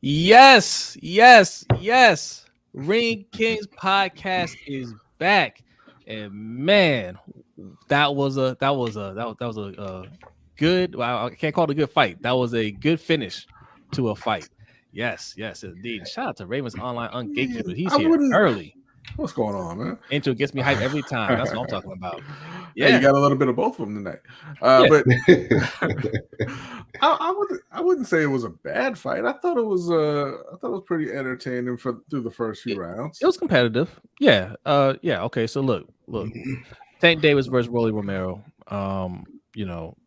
Yes, yes, yes. Ring Kings podcast is back, and man, that was a good. Well, I can't call it a good fight. That was a good finish to a fight. Yes, yes, indeed. Shout out to Ravens Online Yeah, Ungatekeeper. He's I here wouldn't. early. What's going on, man? Intro gets me hype every time. That's what I'm talking about. Hey, you Yeah, got a little bit of both of them tonight. yeah. But I wouldn't say it was a bad fight. I thought it was pretty entertaining through the first few rounds. It was competitive. Yeah. Yeah. Okay. So look. Tank Davis versus Rolly Romero. You know,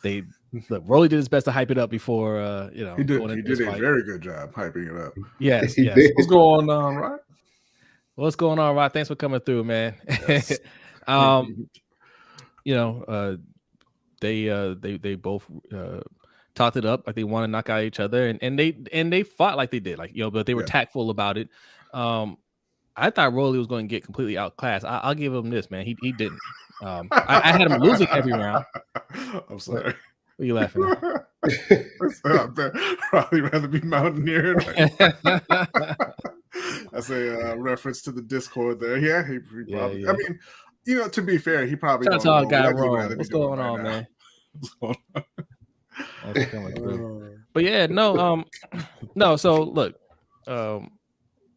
they look. Rolly did his best to hype it up before. He did. Going He into this did a fight. very good job hyping it up. Yes. He Yes. did. What's going on, right? What's going on, Rod? Thanks for coming through, man. Yes. You know, they both talked it up like they want to knock out each other, and they fought like they did, like but they were tactful about it. I thought Rolly was going to get completely outclassed. I'll give him this, man. He didn't. I had him losing every round. I'm sorry. What are you laughing I'd probably rather be mountaineering. That's a reference to the Discord there. Yeah, he probably. Yeah. I mean, to be fair, he probably. Shout out to our guy Rome. What's going on, man? What's going on? Thanks for coming through. But yeah, no. So look,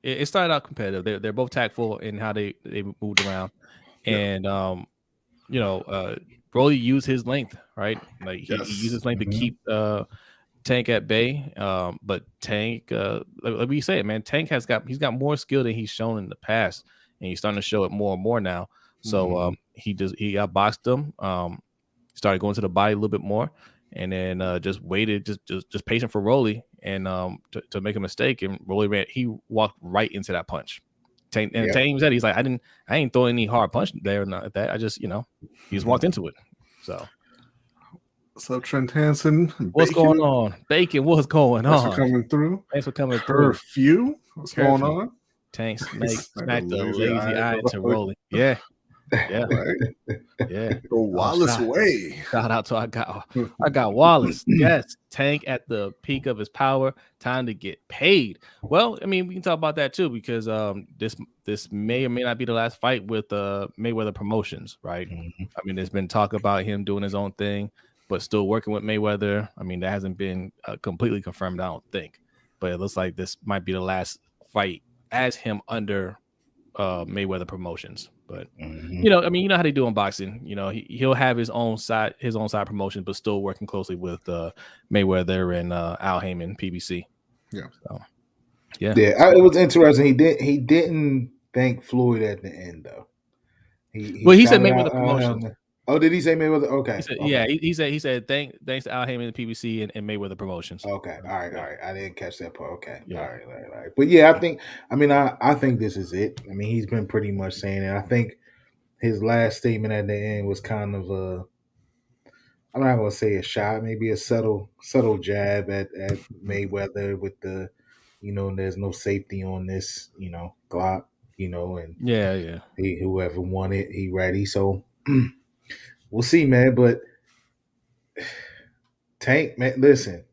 it started out competitive. They're both tactful in how they moved around, and Broly used his length, right? Like he used his length to keep Tank at bay. But Tank, like we say, man, Tank he's got more skill than he's shown in the past, and he's starting to show it more and more now. So he outboxed him. Started going to the body a little bit more, and then just waited, just patient for Rolly, and to make a mistake. And Rolly he walked right into that punch. Tank said he's like, I ain't throwing any hard punch there or not that. I just he just walked into it. So what's up, Trent Hansen? What's going on? Bacon, what's going on? Thanks for coming through. Thanks for coming through. Curfew. What's going on? Tank smacked the lazy eye into Rolly. Yeah. Yeah. Right. Yeah. Go Wallace way. Shout out to I got Wallace. Yes. Tank at the peak of his power. Time to get paid. Well, I mean, we can talk about that too, because this may or may not be the last fight with Mayweather Promotions, right? I mean, there's been talk about him doing his own thing, but still working with Mayweather. I mean, that hasn't been completely confirmed, I don't think. But it looks like this might be the last fight as him under Mayweather Promotions. But I mean, you know how they do in boxing. He'll have his own side promotion, but still working closely with Mayweather and Al Heyman, PBC. Yeah. So, yeah. It was interesting. He didn't thank Floyd at the end though. He said Mayweather Promotions. Oh, did he say Mayweather? Okay. Yeah, he said thanks to Al Heyman, the PBC, and Mayweather Promotions. Okay, all right. I didn't catch that part. Okay, yeah. All right. But yeah, I think this is it. I mean, he's been pretty much saying it. I think his last statement at the end was kind of I'm not gonna say a shot, maybe a subtle jab at Mayweather with the, there's no safety on this, Glock, and yeah. Whoever won it, he ready. So we'll see, man. But Tank, man, listen.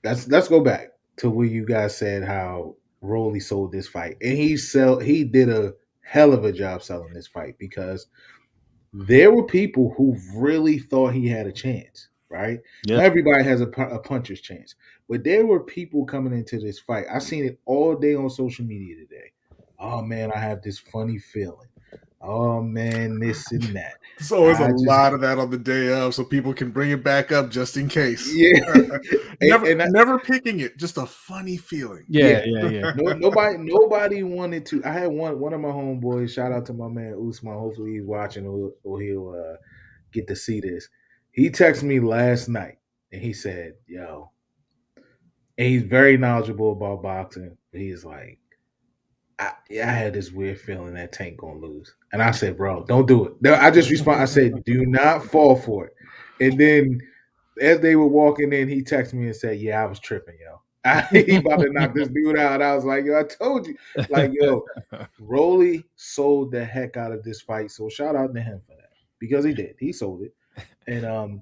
Let's go back to where you guys said how Rolly sold this fight, and he did a hell of a job selling this fight, because there were people who really thought he had a chance, right? Yeah. Everybody has a puncher's chance, but there were people coming into this fight. I seen it all day on social media today. Oh man, I have this funny feeling. Oh man, this and that. There's always a lot of that on the day of, so people can bring it back up just in case. Yeah, never picking it, just a funny feeling. Yeah. Nobody wanted to. I had one of my homeboys. Shout out to my man Usman. Hopefully he's watching, or he'll get to see this. He texted me last night and he said, "Yo," and he's very knowledgeable about boxing. He's like, I had this weird feeling that Tank gonna lose. And I said, bro, don't do it. I just respond. I said, do not fall for it. And then as they were walking in, he texted me and said, yeah, I was tripping, yo. He about to knock this dude out. And I was like, yo, I told you. Like, yo, Rolly sold the heck out of this fight. So shout out to him for that. Because he did. He sold it. And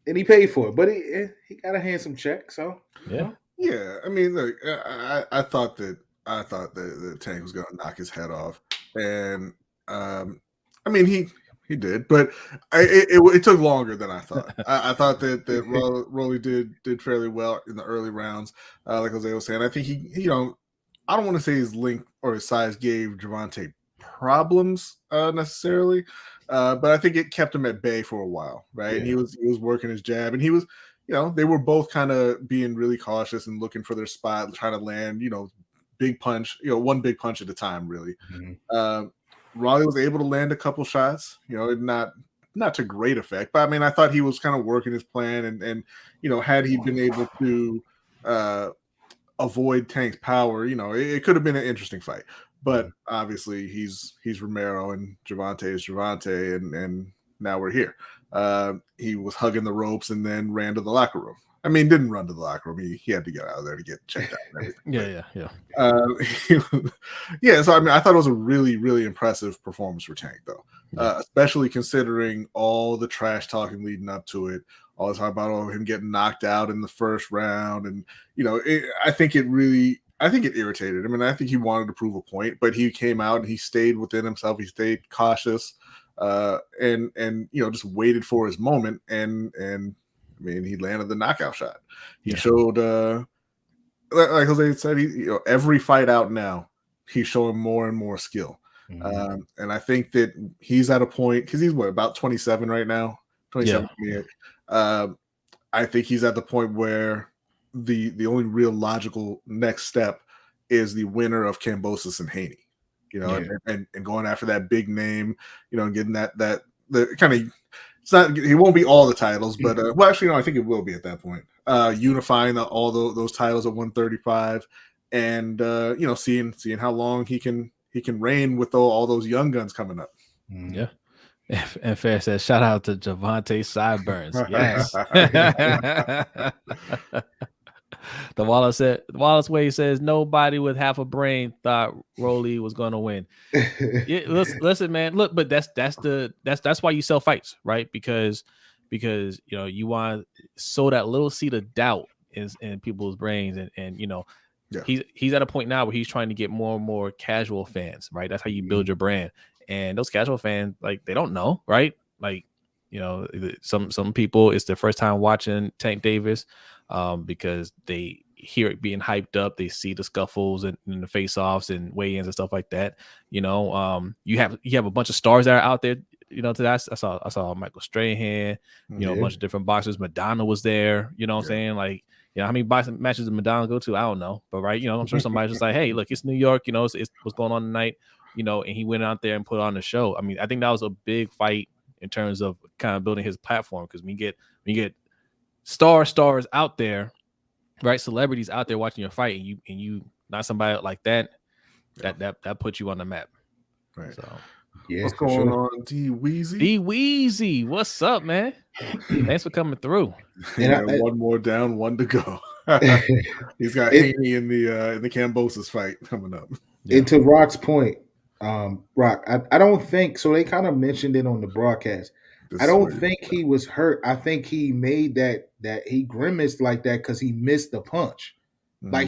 and he paid for it, but he got a handsome check. So Yeah. Yeah, I mean, look, I thought that Tank was going to knock his head off, and I mean he did, but it took longer than I thought. I thought that Rolly did fairly well in the early rounds, like Jose was saying. I think I don't want to say his length or his size gave Gervonta problems necessarily, but I think it kept him at bay for a while, right? And he was working his jab, and he was. They were both kind of being really cautious and looking for their spot, trying to land, big punch, one big punch at a time, really. Mm-hmm. Rolly was able to land a couple shots, not to great effect, but I mean, I thought he was kind of working his plan, and had he been able to avoid Tank's power, it could have been an interesting fight. But obviously, he's Romero and Gervonta is Gervonta, and now we're here. He was hugging the ropes and then ran to the locker room. I mean, didn't run to the locker room. He had to get out of there to get checked out and everything. Yeah. So I mean, I thought it was a really, really impressive performance for Tank, though, especially considering all the trash talking leading up to it. All the talk about him getting knocked out in the first round, and I think it irritated him, and I think he wanted to prove a point. But he came out and he stayed within himself. He stayed cautious. And just waited for his moment, and I mean, he landed the knockout shot. He showed, like Jose said, every fight out now, he's showing more and more skill. Mm-hmm. And I think that he's at a point, because he's about 27 right now, 27. I think he's at the point where the only real logical next step is the winner of Kambosos and Haney. And going after that big name, and getting that the kind of, it's not, he won't be all the titles, but well, actually, no, I think it will be at that point. Unifying all those titles at 135, and seeing how long he can reign with all those young guns coming up. Yeah. And Fair says, shout out to Gervonta Sideburns. Yes. The Wallace Way says nobody with half a brain thought Rolly was going to win. Listen, man. Look, but that's why you sell fights, right? Because you want to sow that little seed of doubt in people's brains, and he's at a point now where he's trying to get more and more casual fans, right? That's how you build your brand, and those casual fans, like, they don't know, right? Like, some people, it's their first time watching Tank Davis. Because they hear it being hyped up, they see the scuffles and the face-offs and weigh-ins and stuff like that. You have a bunch of stars that are out there. To that, I saw Michael Strahan. A bunch of different boxers. Madonna was there. You know what I'm saying? Like, how many boxing matches did Madonna go to? I don't know, but right, I'm sure somebody's just like, hey, look, it's New York. It's what's going on tonight. And he went out there and put on the show. I mean, I think that was a big fight in terms of kind of building his platform, because we get stars out there, right? Celebrities out there watching your fight, and you not somebody like that puts you on the map. Right. So what's going on, D Weezy? D Weezy, what's up, man? Thanks for coming through. One more down, one to go. He's got Haney in the Kambosos fight coming up. And to Rock's point, Rock, I don't think so. They kind of mentioned it on the broadcast. I don't think he was hurt. I think he made that he grimaced like that because he missed the punch. Mm-hmm. Like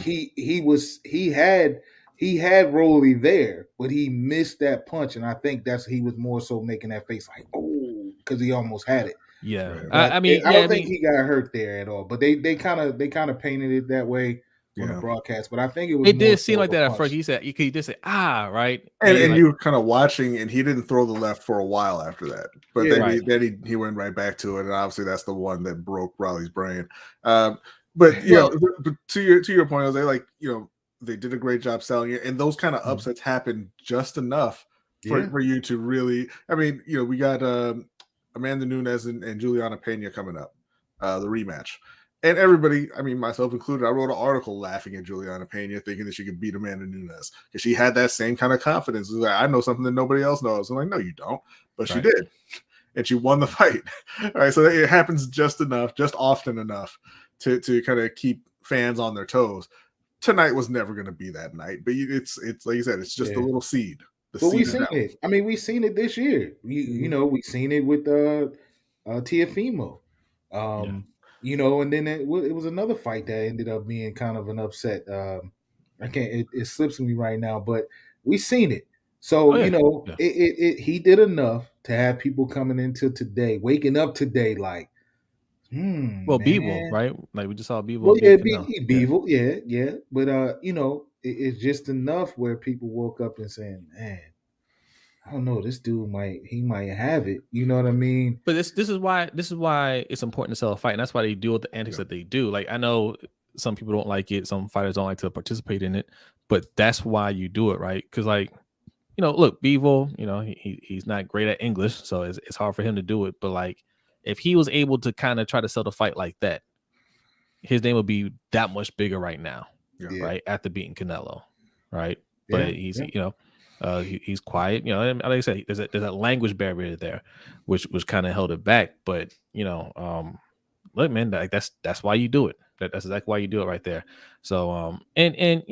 he had Rolly there, but he missed that punch, and I think he was more so making that face like, oh, because he almost had it. Yeah, I don't think he got hurt there at all. But they kind of painted it that way on the broadcast. But I think it was. It did seem like that at first. He did say right, and you were kind of watching, and he didn't throw the left for a while after that. But then he went right back to it, and obviously that's the one that broke Rolly's brain. But to your point, Jose, like, they did a great job selling it, and those kind of upsets happened just enough for you to really. I mean, we got Amanda Nunes and Juliana Pena coming up, the rematch. And everybody, I mean, myself included, I wrote an article laughing at Juliana Pena, thinking that she could beat Amanda Nunes because she had that same kind of confidence. It was like, I know something that nobody else knows. I'm like, no, you don't. But she did. And she won the fight. All right, so it happens just often enough to kind of keep fans on their toes. Tonight was never going to be that night. But it's like you said, it's just a little seed. But we've seen it. I mean, we've seen it this year. We've seen it with Tiafimo. Yeah. And then it was another fight that ended up being kind of an upset. I can't. It slips me right now, but we seen it. Oh So yeah. Yeah. he did enough to have people coming into today, waking up today, like, Well, Bevo, man. right? Like we just saw Bevo Well, beat yeah, Canelo. Yeah. Beevil, yeah. But it's just enough where people woke up and saying, man, I don't know, this dude might have it. You know what I mean? But this is why it's important to sell a fight, and that's why they do all the antics Yeah. that they do. Like I know some people don't like it, some fighters don't like to participate in it, but that's why you do it, right? Because like look, Bevo, he's not great at English, so it's hard for him to do it. But like if he was able to kind of try to sell the fight like that, his name would be that much bigger right now, Yeah. Yeah, right? After beating Canelo, right? yeah, But he's yeah, he's quiet, and like I said, there's a language barrier there, which kind of held it back. But look, man, like that's why you do it. That's exactly why you do it right there. So and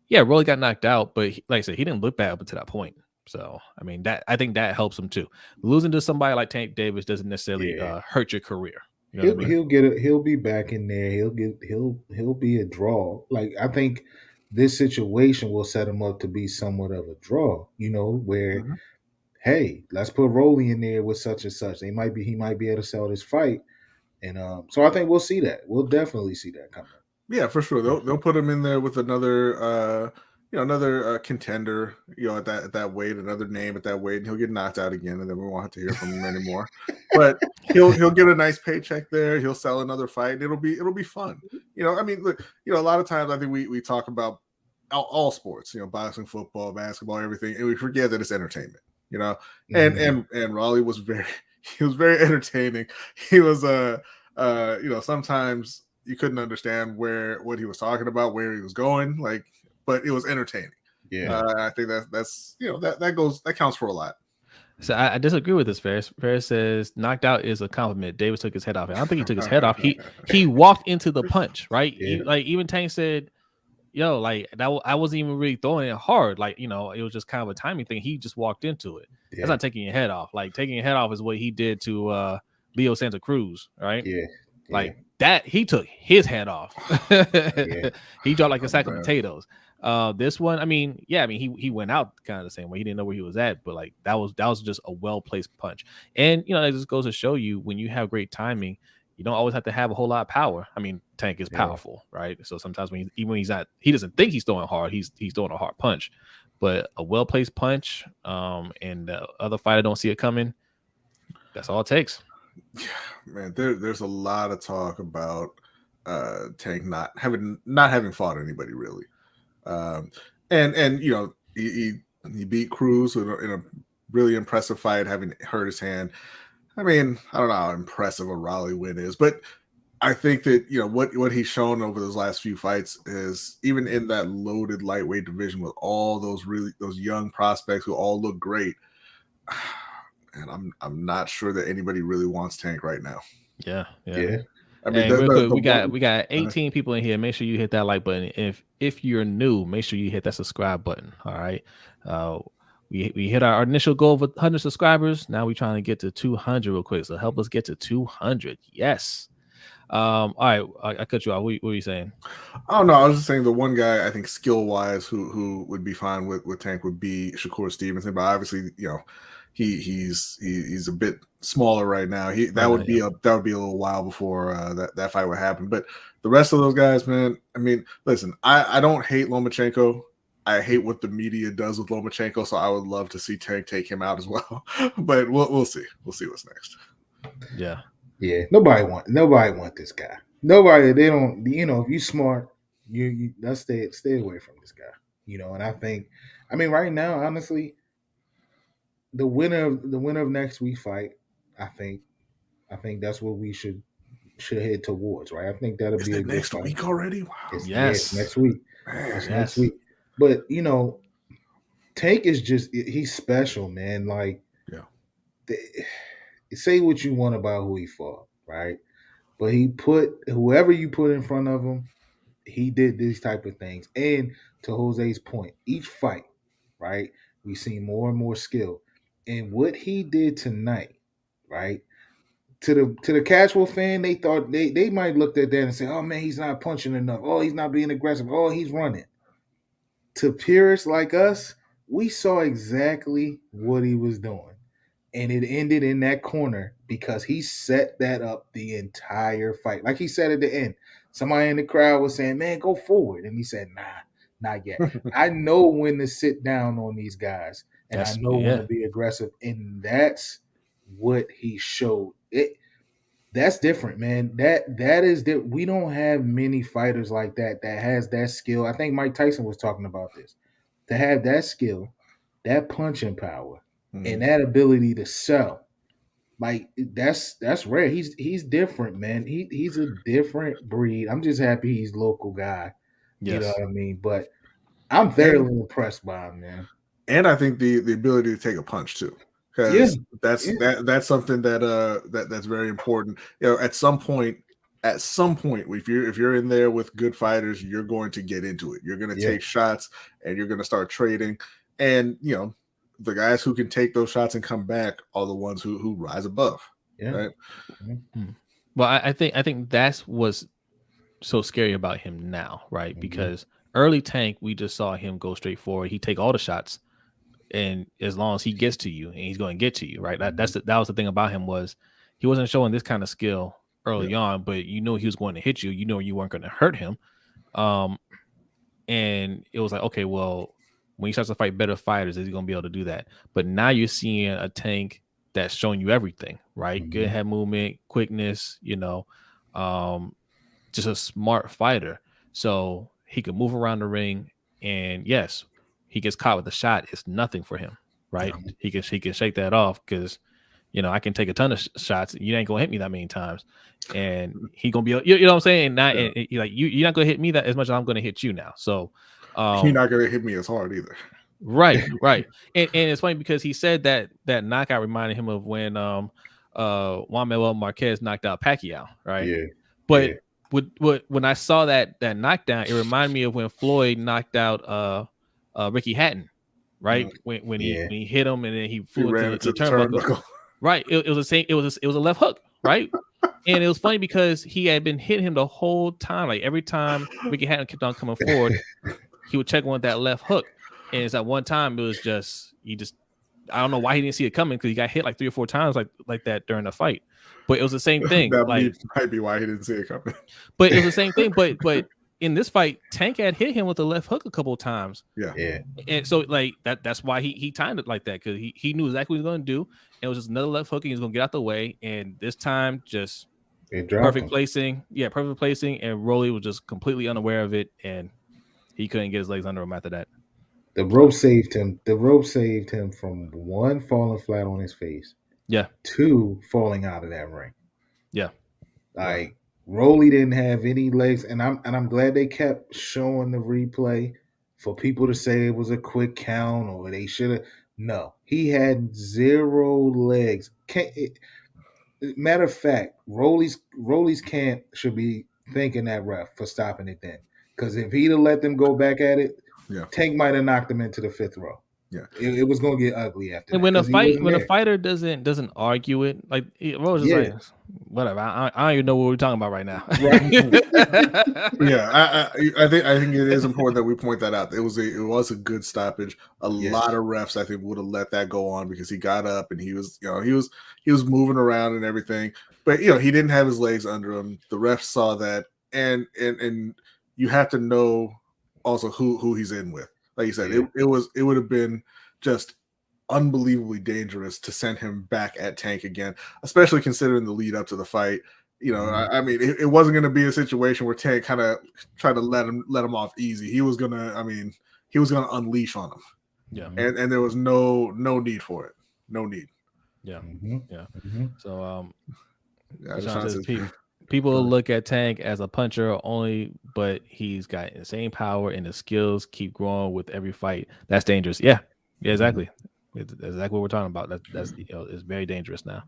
yeah, Rolly got knocked out, but like I said, he didn't look bad up until that point. So I mean I think that helps him too. Losing to somebody like Tank Davis doesn't necessarily yeah. hurt your career. You know what I mean? He'll get it. He'll be back in there. He'll be a draw. Like, I think this situation will set him up to be somewhat of a draw. Where, Mhm. hey, let's put Rolly in there with such and such. He might be able to sell this fight, and so I think we'll see that. We'll definitely see that coming. Yeah, for sure. They'll put him in there with another another contender, at that weight, another name at that weight, and he'll get knocked out again, and then we won't have to hear from him anymore. But he'll get a nice paycheck there. He'll sell another fight. And it'll be fun. I mean, look, a lot of times I think we talk about all sports, boxing, football, basketball, everything, and we forget that it's entertainment. And Mhm. Raleigh was very he was very entertaining. He was sometimes you couldn't understand what he was talking about, where he was going, but it was entertaining. Yeah, I think that's that counts for a lot. So I disagree with this. Ferris. Ferris says knocked out is a compliment. Davis took his head off. I don't think he took his head off. He walked into the punch, right? yeah, Like even Tank said, "Yo, like that. I wasn't even really throwing it hard. Like it was just kind of a timing thing. He just walked into it. That's yeah, not taking your head off. Like taking your head off is what he did to Leo Santa Cruz, right? yeah, yeah, Like that, he took his head off. yeah, He dropped like a Oh, sack of man. potatoes. This one, I mean, yeah, I mean, he went out kind of the same way. He didn't know where he was at, but like that was just a well placed punch. And it just goes to show you when you have great timing, you don't always have to have a whole lot of power. I mean, Tank is yeah. powerful, right? So sometimes even when he's not, he doesn't think he's throwing hard. He's throwing a hard punch, but a well placed punch, and the other fighter don't see it coming. That's all it takes. Yeah, man, there's a lot of talk about Tank not having fought anybody really. Um, and he beat Cruz in a really impressive fight, having hurt his hand. I mean, I don't know how impressive a Raleigh win is, but I think that what he's shown over those last few fights is even in that loaded lightweight division with all those young prospects who all look great. And I'm not sure that anybody really wants Tank right now. Yeah, yeah. Yeah. I mean, Hey, real quick, the one. we got 18 people in here. Make sure you hit that like button. If you're new, make sure you hit that subscribe button. All right. Uh, we hit our initial goal of 100 subscribers. Now we're trying to get to 200 real quick. So help us get to 200. Yes. All right. I cut you off. What are you saying? Oh no, I was just saying the one guy I think skill wise who would be fine with Tank would be Shakur Stevenson, but obviously he's a bit smaller right now. That Right now, would be yeah. a little while before that fight would happen. But the rest of those guys, man, I mean, listen, I don't hate Lomachenko. I hate what the media does with Lomachenko, so I would love to see Tank take him out as well. But we'll see. We'll see what's next. Yeah. Yeah, nobody want this guy. Nobody. They don't. If you smart, let's stay away from this guy. And I mean, right now, honestly, the winner of next week's fight, I think, that's what we should head towards. Right. I think that'll Is be a that good next fight. week already? Wow, It's Yes. next week. man. It's next Yes. week. But Tank is he's special, man. Like, Yeah. say what you want about who he fought, right? But he put whoever you put in front of him, he did these type of things. And to Jose's point, each fight, right, we see more and more skill. And what he did tonight, right, to the casual fan, they thought they might looked at that and say, "Oh man, he's not punching enough. Oh, he's not being aggressive. Oh, he's running." To purists like us, we saw exactly what he was doing. And it ended in that corner because he set that up the entire fight. Like he said at the end, somebody in the crowd was saying, "Man, go forward." And he said, "Nah, not yet. I know when to sit down on these guys, and I know when to be aggressive." And that's what he showed. That's different, man. That is that we don't have many fighters like that has that skill. I think Mike Tyson was talking about this. To have that skill, that punching power, and that ability to sell, like that's rare. He's different, man. He's a different breed. I'm just happy he's local guy. Yes. You know what I mean? But I'm thoroughly impressed by him, man. And I think the ability to take a punch too. Because that's something that's very important. You know, at some point, if you're in there with good fighters, you're going to get into it. You're going to take shots, and you're going to start trading. And you know, the guys who can take those shots and come back are the ones who rise above. Yeah. Right. Mm-hmm. Well, I think that's what's so scary about him now, right? Mm-hmm. Because early Tank, we just saw him go straight forward. He take all the shots. And as long as he gets to you, and he's going to get to you, right? That was the thing about him, was he wasn't showing this kind of skill early on, but you know he was going to hit you. You know you weren't going to hurt him. And it was like, okay, well, when he starts to fight better fighters, is he going to be able to do that? But now you're seeing a Tank that's showing you everything, right? Mm-hmm. Good head movement, quickness, you know, just a smart fighter. So he can move around the ring, and yes, he gets caught with a shot, it's nothing for him, right? Yeah. He can shake that off because, you know, I can take a ton of shots. You ain't gonna hit me that many times, and he gonna be, you know what I'm saying? Not you're not gonna hit me that as much as I'm gonna hit you now. So you're not gonna hit me as hard either. Right. And it's funny because he said that knockout reminded him of when Juan Manuel Marquez knocked out Pacquiao, right? Yeah. But when I saw that knockdown, it reminded me of when Floyd knocked out Ricky Hatton, right? When he hit him and then he flew into the turnbuckle. Right. It was the same. It was a left hook, right? And it was funny because he had been hitting him the whole time. Like every time Ricky Hatton kept on coming forward, he would check one with that left hook. And it's at one time it was just I don't know why he didn't see it coming, because he got hit like 3 or 4 times like that during the fight. But it was the same thing. That might be why he didn't see it coming. But it was the same thing. But in this fight, Tank had hit him with the left hook a couple of times. Yeah. And so like that's why he timed it like that, because he knew exactly what he was going to do. It was just another left hook, and he was going to get out the way. And this time, just perfect placing. Yeah, perfect placing. And Rolly was just completely unaware of it, and he couldn't get his legs under him after that. The rope saved him. The rope saved him from 1, falling flat on his face. Yeah. 2, falling out of that ring. Yeah. Like Rolly didn't have any legs, and I'm glad they kept showing the replay for people to say it was a quick count or they should have. No, he had 0 legs. Matter of fact, Rolly's camp should be thanking that ref for stopping it then, because if he'd have let them go back at it, Tank might have knocked him into the 5th row. Yeah, it was going to get ugly after. And that, when a fighter doesn't argue it, like Rose is like, whatever. I don't even know what we're talking about right now. Right. I think it is important that we point that out. It was a good stoppage. A lot of refs, I think, would have let that go on, because he got up and he was moving around and everything, but he didn't have his legs under him. The refs saw that, and you have to know also who he's in with. Like you said, it would have been just unbelievably dangerous to send him back at Tank again, especially considering the lead up to the fight. I mean, it wasn't going to be a situation where Tank kind of tried to let him off easy. He was gonna unleash on him. Yeah, and there was no need for it. No need. Yeah, So people look at Tank as a puncher only, but he's got insane power, and the skills keep growing with every fight. That's dangerous. Yeah, exactly. It's exactly what we're talking about. That's it's very dangerous now.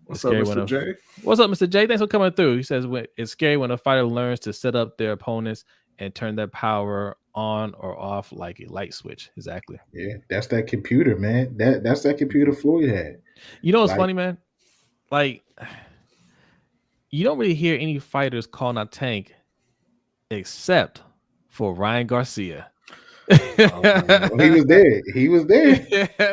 What's up, Mr. J? What's up, Mr. J? Thanks for coming through. He says it's scary when a fighter learns to set up their opponents and turn their power on or off like a light switch. Exactly. Yeah, that's that computer, man. That's that computer Floyd had. You know what's funny, man? Like, you don't really hear any fighters calling out Tank except for Ryan Garcia. Well, he was there. He was there.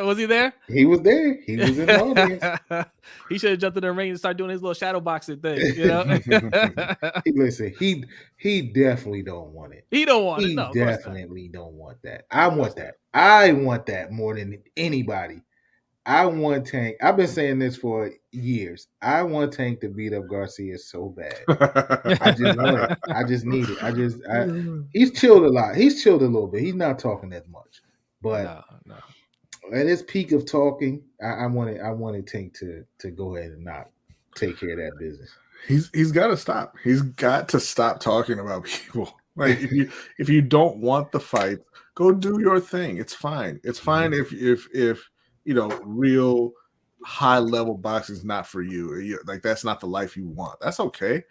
Was he there? He was there. He was in the audience. He should have jumped in the ring and started doing his little shadow boxing thing. You know, Listen, he definitely don't want it. he don't want it. He No, of course not. definitely don't want that. I want that. I want that more than anybody. I want Tank. I've been saying this for years. I want Tank to beat up Garcia so bad. I just want it. I just need it. He's chilled a lot. He's chilled a little bit. He's not talking as much. But No. at his peak of talking, I wanted Tank to go ahead and not take care of that business. He's got to stop. He's got to stop talking about people. Like if you don't want the fight, go do your thing. It's fine. It's fine if you know real high level boxing is not for you. Like that's not the life you want. That's okay.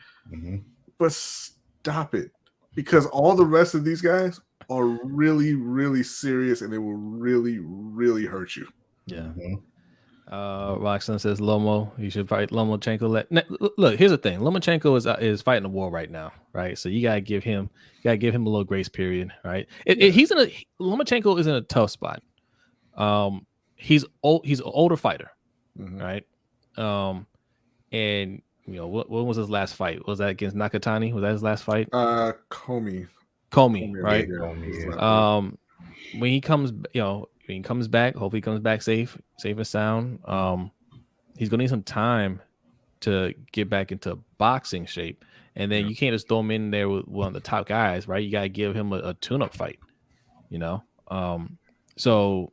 But stop it, because all the rest of these guys are really, really serious, and they will really, really hurt you. Yeah. Roxanne says Lomo, you should fight Lomachenko. Look, here's the thing: Lomachenko is fighting a war right now, right? So you gotta give him a little grace period, right? Lomachenko is in a tough spot. He's an older fighter, right? And you know what was his last fight? Was that against Nakatani? Was that his last fight? Comey, right? When he comes, when he comes back, hopefully he comes back safe and sound. He's gonna need some time to get back into boxing shape, and then you can't just throw him in there with one of the top guys, right? You gotta give him a tune-up fight, you know. So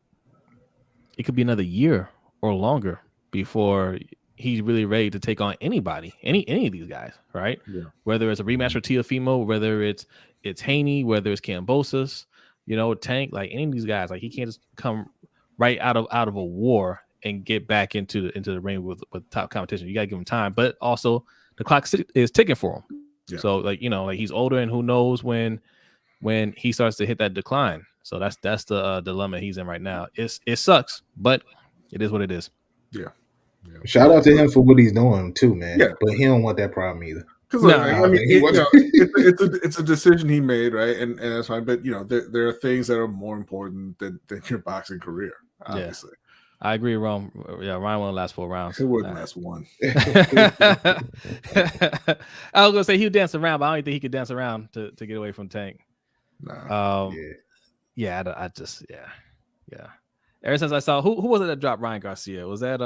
it could be another year or longer before he's really ready to take on anybody, any of these guys, right? Yeah. Whether it's a rematch with Teofimo, whether it's Haney, whether it's Kambosos, Tank, like any of these guys, like he can't just come right out of a war and get back into the ring with top competition. You gotta give him time, but also the clock is ticking for him. Yeah. So like he's older, and who knows when he starts to hit that decline. So that's the dilemma he's in right now. It sucks, but it is what it is. Yeah. Shout out to him for what he's doing too, man. Yeah. But he don't want that problem either. Because it's a decision he made, right? And that's fine. But there are things that are more important than your boxing career, obviously. Yeah. I agree, Ryan. Yeah, Ryan won't last 4 rounds. It wouldn't last one. I was gonna say he would dance around, but I don't even think he could dance around to get away from Tank. Nah. Yeah. Ever since I saw who was it that dropped Ryan Garcia? Was that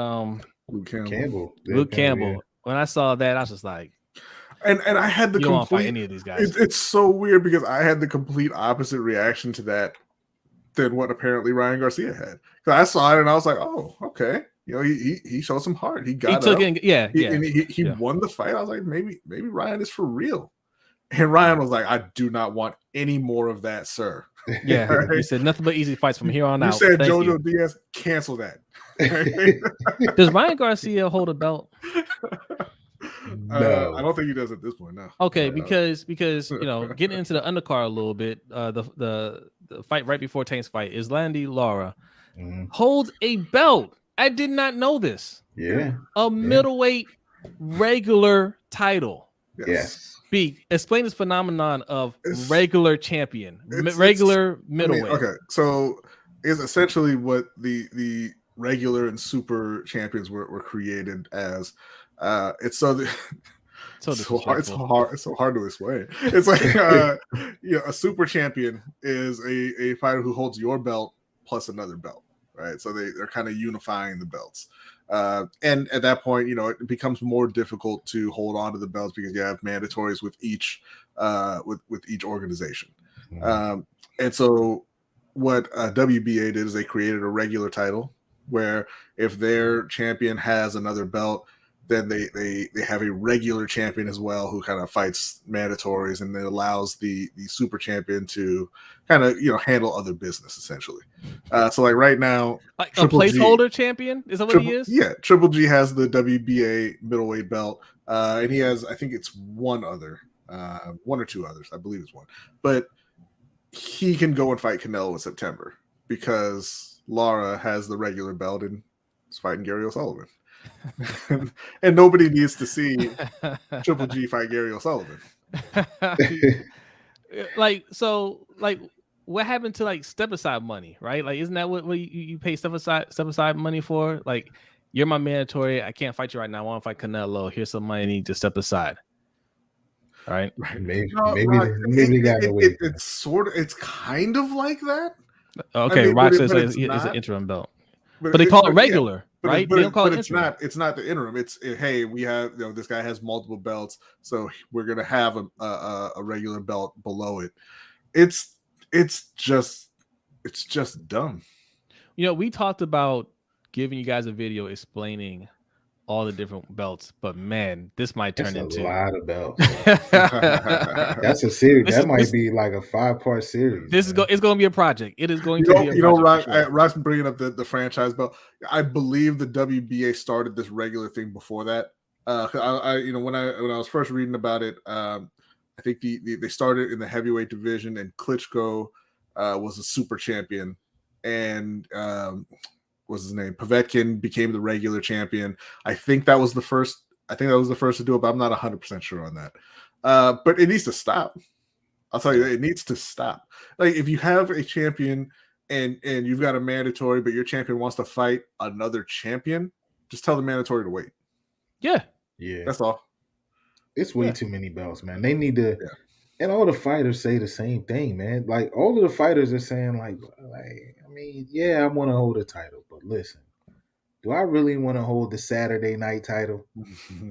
Luke Campbell? Luke Campbell. Yeah. When I saw that, I was just like, and I had the you don't fight any of these guys. It's so weird because I had the complete opposite reaction to that than what apparently Ryan Garcia had. Because I saw it and I was like, oh, okay. He showed some heart. He got up. He won the fight. I was like, maybe Ryan is for real. And Ryan was like, I do not want any more of that, sir. Yeah, right? He said nothing but easy fights from here on out. You said Jojo Diaz, cancel that. Does Ryan Garcia hold a belt? No, I don't think he does at this point. No. Okay, because getting into the undercard a little bit, the fight right before Tank's fight, Islandi Lara holds a belt. I did not know this. Yeah, a middleweight regular title. Yes. Explain this phenomenon of regular champion, regular middleweight. Okay, so it's essentially what the regular and super champions were created as. It's so hard to explain. It's like a super champion is a fighter who holds your belt plus another belt, right? So they're kind of unifying the belts. And at that point, it becomes more difficult to hold on to the belts because you have mandatories with each with each organization. And so what WBA did is they created a regular title where if their champion has another belt, then they have a regular champion as well who kind of fights mandatories, and it allows the super champion to kind of handle other business essentially. So like right now, like a placeholder champion is that what he is? Yeah, Triple G has the WBA middleweight belt, and he has, I think it's one or two others. I believe it's one, but he can go and fight Canelo in September because Lara has the regular belt and is fighting Gary O'Sullivan. and nobody needs to see Triple G fight Gary O'Sullivan. like what happened to like step aside money, right? Like, isn't that what you pay step aside money for? Like, you're my mandatory, I can't fight you right now, I want to fight Canelo, here's some money to step aside, right? Maybe Rock, they got away. It's kind of like that. Okay, I mean, Rock but says it's an interim belt, but they call it regular, right? They don't call it interim. It's not the interim. Hey, we have, this guy has multiple belts, so we're gonna have a regular belt below it. It's just dumb. We talked about giving you guys a video explaining all the different belts, but man, this might turn into a lot of belts. That's a series. That might be like a 5-part series. It's going to be a project. It is going to be a project. Rock's been bringing up the franchise belt. I believe the WBA started this regular thing before that. When I was first reading about it, I think they started in the heavyweight division, and Klitschko was a super champion, and what's his name? Povetkin became the regular champion. I think that was the first to do it, but I'm not 100% sure on that. But it needs to stop. I'll tell you, it needs to stop. Like, if you have a champion and you've got a mandatory, but your champion wants to fight another champion, just tell the mandatory to wait. Yeah. That's all. It's way too many belts, man. They need to. Yeah. And all the fighters say the same thing, man. Like, all of the fighters are saying, like, I mean, yeah, I want to hold a title, but listen, do I really want to hold the Saturday night title?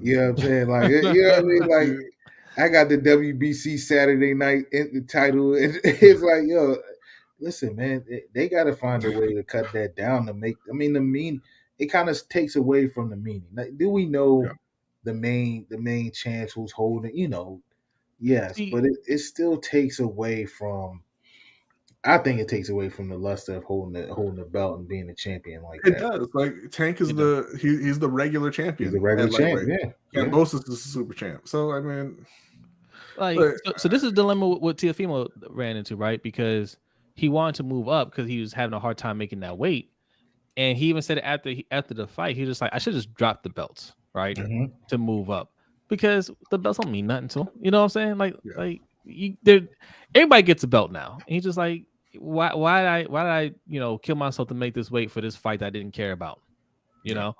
You know what I'm saying? Like, you know what I mean? Like, I got the WBC Saturday night title, and it's like, yo, listen, man, they got to find a way to cut that down to make. I mean, it kind of takes away from the meaning. Like, do we know the main champs who's holding? Yes, but it still takes away from. I think it takes away from the luster of holding the belt and being a champion like that. It does. Like, Tank is he's the regular champion. He's the regular champion. Yeah. Both is the super champ. So I mean, so this is the dilemma what Teofimo ran into, right? Because he wanted to move up because he was having a hard time making that weight, and he even said after the fight, he was just like, I should just drop the belts, right, to move up, because the belts don't mean nothing to him. You know what I'm saying? Everybody gets a belt now, and he's just like, why did I kill myself to make this weight for this fight that I didn't care about? I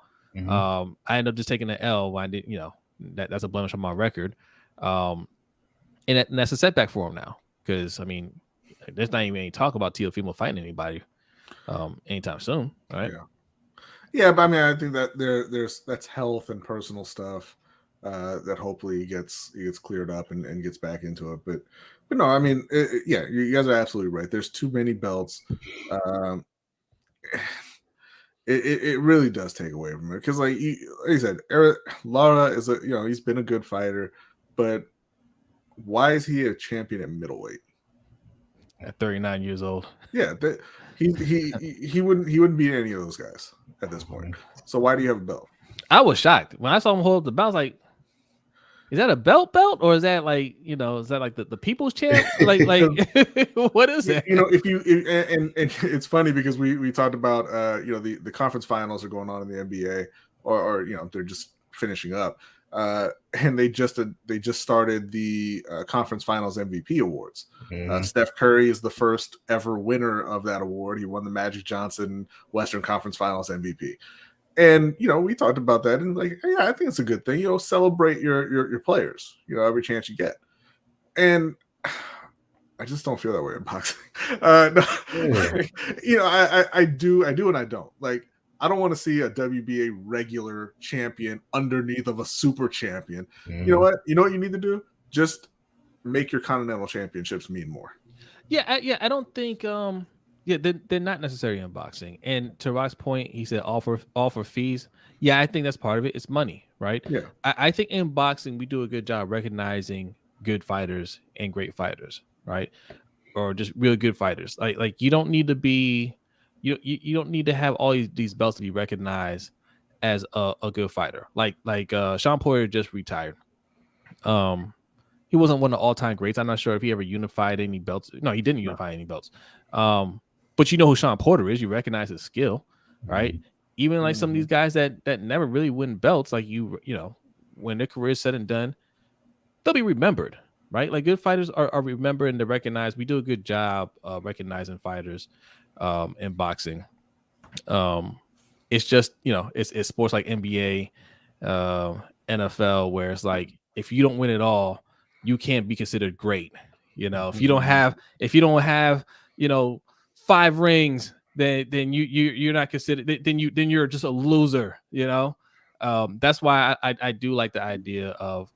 ended up just taking the L when I did. That's a blemish on my record, and that's a setback for him now, because I mean, there's not even any talk about Teofimo fighting anybody anytime soon, right? Yeah, but I mean, I think that that's health and personal stuff that hopefully gets cleared up and gets back into it. But no, I mean, you guys are absolutely right. There's too many belts. It really does take away from it, because, like you said, Lara is he's been a good fighter, but why is he a champion at middleweight at 39 years old? Yeah, he wouldn't beat any of those guys at this point. So why do you have a belt? I was shocked when I saw him hold up the belt. I was like, is that a belt, or is that like, is that like the people's champ? Like what is it? And it's funny because we talked about the conference finals are going on in the NBA, or they're just finishing up, and they just started the conference finals MVP awards. Steph Curry is the first ever winner of that award. He won the Magic Johnson Western Conference Finals MVP. And we talked about that, and like, yeah, I think it's a good thing. Celebrate your players. Every chance you get. And I just don't feel that way in boxing. I do, and I don't. Like, I don't want to see a WBA regular champion underneath of a super champion. You know what? You know what you need to do? Just make your continental championships mean more. I don't think. They're not necessary in boxing. And to Rock's point, he said all for fees. Yeah, I think that's part of it. It's money, right? Yeah. I think in boxing we do a good job recognizing good fighters and great fighters, right? Or just really good fighters. Like you don't need to be, you don't need to have all these belts to be recognized as a good fighter. Like Sean Porter just retired. He wasn't one of the all-time greats. I'm not sure if he ever unified any belts. No, he didn't unify any belts. But you know who Sean Porter is. You recognize his skill, right? even like some of these guys that never really win belts, like you know, when their career is said and done, they'll be remembered, right? Like good fighters are remembered and they're recognized. We do a good job recognizing fighters in boxing. It's just, you know, it's sports like NBA, NFL, where it's like if you don't win it all, you can't be considered great. You know, if you don't have you know 5 rings, then you're not considered. Then you're just a loser. You know, that's why I do like the idea of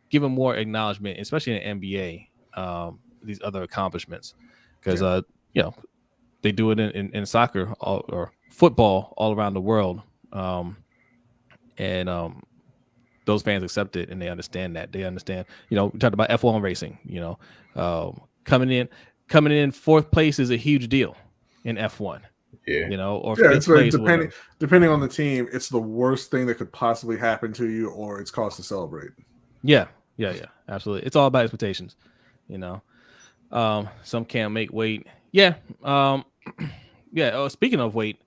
giving more acknowledgement, especially in the NBA, these other accomplishments, because you know, they do it in soccer or football all around the world, and those fans accept it and they understand that. They understand, you know, we talked about F1 racing. You know, coming in 4th place is a huge deal in F1. Yeah, you know, or Yeah, 5th it's like place, depending on the team, it's the worst thing that could possibly happen to you, or it's cause to celebrate. Yeah, absolutely. It's all about expectations. You know, some can't make weight. Yeah, yeah. Oh, speaking of weight,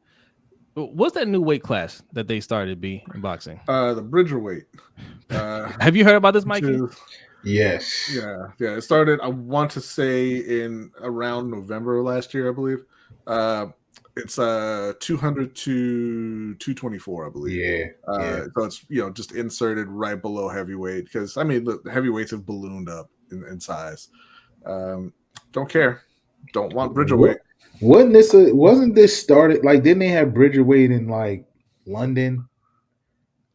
what's that new weight class that they started in boxing? The Bridger weight. Have you heard about this, Mikey? Yes. Yeah. It started, I want to say, in around November last year, I believe. It's 200 to 224, I believe. Yeah. So it's, you know, just inserted right below heavyweight, because I mean, look, the heavyweights have ballooned up in size. Don't care. Don't want Bridger weight. Wasn't this started like? Didn't they have Bridger weight in like London?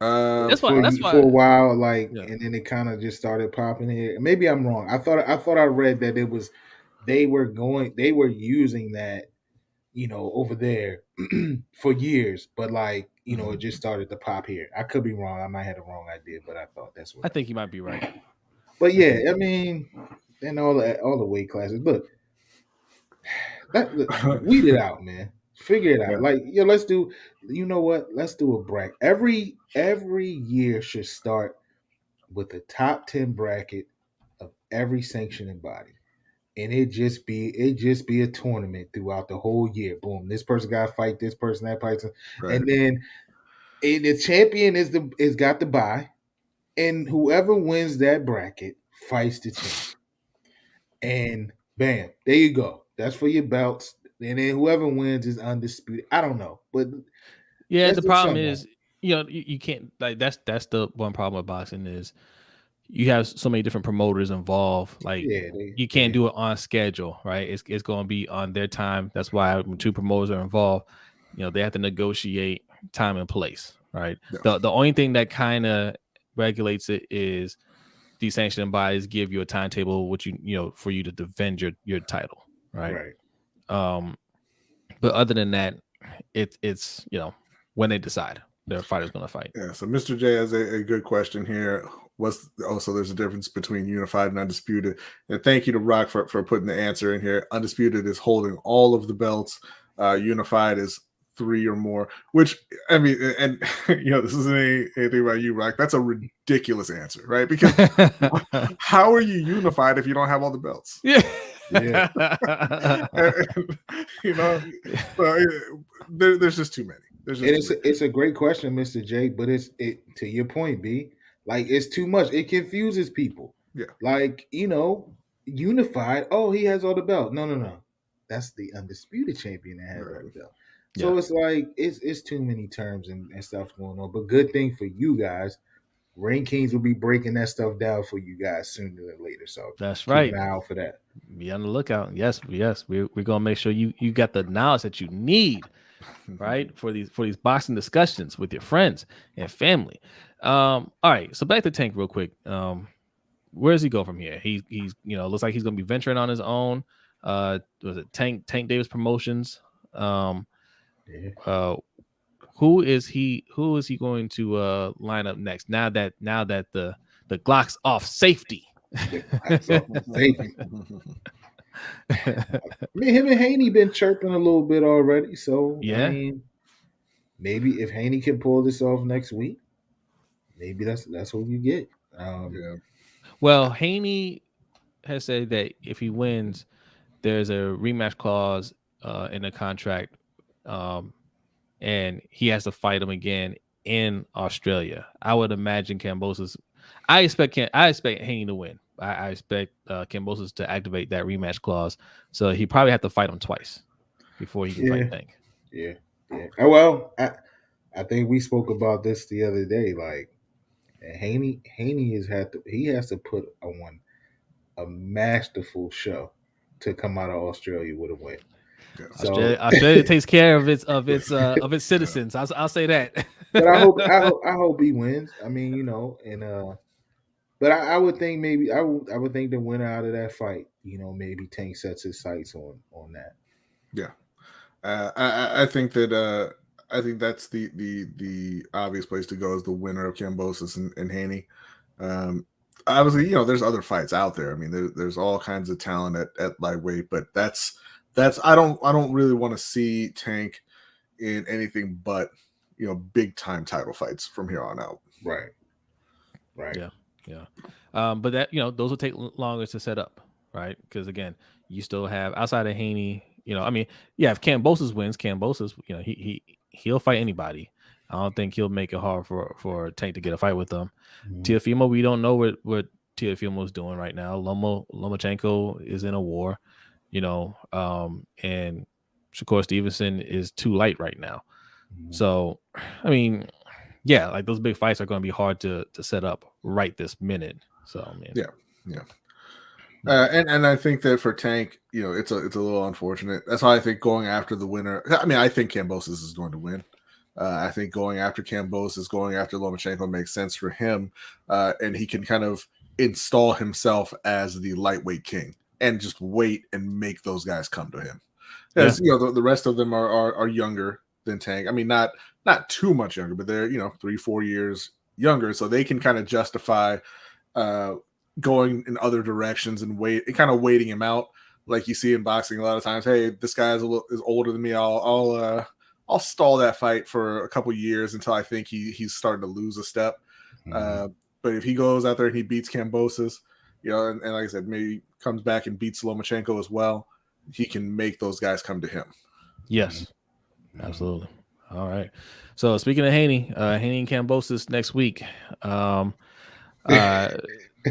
That's For why a while, like, yeah. and then it kind of just started popping here. Maybe I'm wrong. I thought I read that it was they were using that, you know, over there for years, but like, you know, it just started to pop here. I could be wrong. I might have the wrong idea, but I thought that's what I think you might be right. But yeah, I mean, and all the weight classes. Look, weed it out, man. Figure it out. Yeah. Like, yeah, let's do. You know what? Let's do a bracket. Every year should start with the top 10 bracket of every sanctioning body, and it just be a tournament throughout the whole year. Boom, this person got to fight this person, that person, Right. and then the champion is got the bye, and whoever wins that bracket fights the champion, and bam, there you go. That's for your belts, and then whoever wins is undisputed. I don't know, but Yeah, let's the do problem something. is, you know, you can't, like, that's the one problem with boxing is you have so many different promoters involved. Like, Yeah, you can't do it on schedule, right? It's going to be on their time. That's why when 2 promoters are involved, you know, they have to negotiate time and place, right? Yeah. The only thing that kind of regulates it is these sanctioning bodies give you a timetable, which you know, for you to defend your title, right? But other than that, it's you know, when they decide their fighter's going to fight. Yeah. So Mr. J has a good question here. What's also, there's a difference between unified and undisputed. And thank you to Rock for putting the answer in here. Undisputed is holding all of the belts. Unified is 3 or more, which, I mean, and you know, this isn't anything about you, Rock. That's a ridiculous answer, right? Because how are you unified if you don't have all the belts? Yeah. And, you know, there's just too many. It's a great question, Mr. J, but to your point, B, like, it's too much. It confuses people. Yeah. Like, you know, unified. Oh, he has all the belt. No. That's the undisputed champion that has all the belt. So it's like it's too many terms and stuff going on. But good thing for you guys, Ring Kings will be breaking that stuff down for you guys sooner than later. So that's right. Keep an eye out for that. Be on the lookout. Yes. We're gonna make sure you got the knowledge that you need, right, for these boxing discussions with your friends and family. All right. So back to Tank real quick. Where does he go from here? He's you know, looks like he's gonna be venturing on his own. Was it Tank Davis Promotions? Who is he going to line up next now that the Glock's off safety? I mean, him and Haney been chirping a little bit already, so yeah. I mean, maybe if Haney can pull this off next week, maybe that's what you get. Yeah. Well, Haney has said that if he wins, there's a rematch clause in the contract, and and he has to fight him again in Australia. I would imagine Kambosos. I expect Haney to win. I expect Kambosos to activate that rematch clause, so he probably have to fight him twice before he can fight Yeah, Tank. yeah, yeah. Well, I think we spoke about this the other day. Like Haney has to put on a masterful show to come out of Australia with a win. Yeah. So, Australia takes care of its citizens. I'll say that. but I hope he wins. I mean, and but I would think maybe I would think the winner out of that fight, maybe Tank sets his sights on that. Yeah. I think that I think that's the obvious place to go is the winner of Kambosos and Haney. Obviously, there's other fights out there. I mean, there's all kinds of talent at lightweight, but that's I don't really want to see Tank in anything but big time title fights from here on out. Right. Yeah. But that those will take longer to set up, right? Because again, you still have outside of Haney. I mean, yeah, if Kambosos wins, he'll fight anybody. I don't think he'll make it hard for Tank to get a fight with them. Mhm. Teofimo, we don't know what Teofimo's doing right now. Lomachenko is in a war, and Shakur Stevenson is too light right now. Mhm. So, I mean, yeah, like those big fights are going to be hard to set up right this minute. So, I mean, yeah. And I think that for Tank, it's a little unfortunate. That's why I think going after the winner. I mean, I think Kambosos is going to win. I think going after Kambosos, going after Lomachenko makes sense for him, and he can kind of install himself as the lightweight king and just wait and make those guys come to him. As the rest of them are younger than Tank. I mean, not too much younger, but they're 3-4 years younger, so they can kind of justify going in other directions and kind of waiting him out, like you see in boxing a lot of times. Hey, this guy is older than me. I'll stall that fight for a couple years until I think he's starting to lose a step. Mhm. But if he goes out there and he beats Kambosos, and like I said, maybe comes back and beats Lomachenko as well, he can make those guys come to him. Yes, absolutely. All right. So speaking of Haney and Kambosos next week.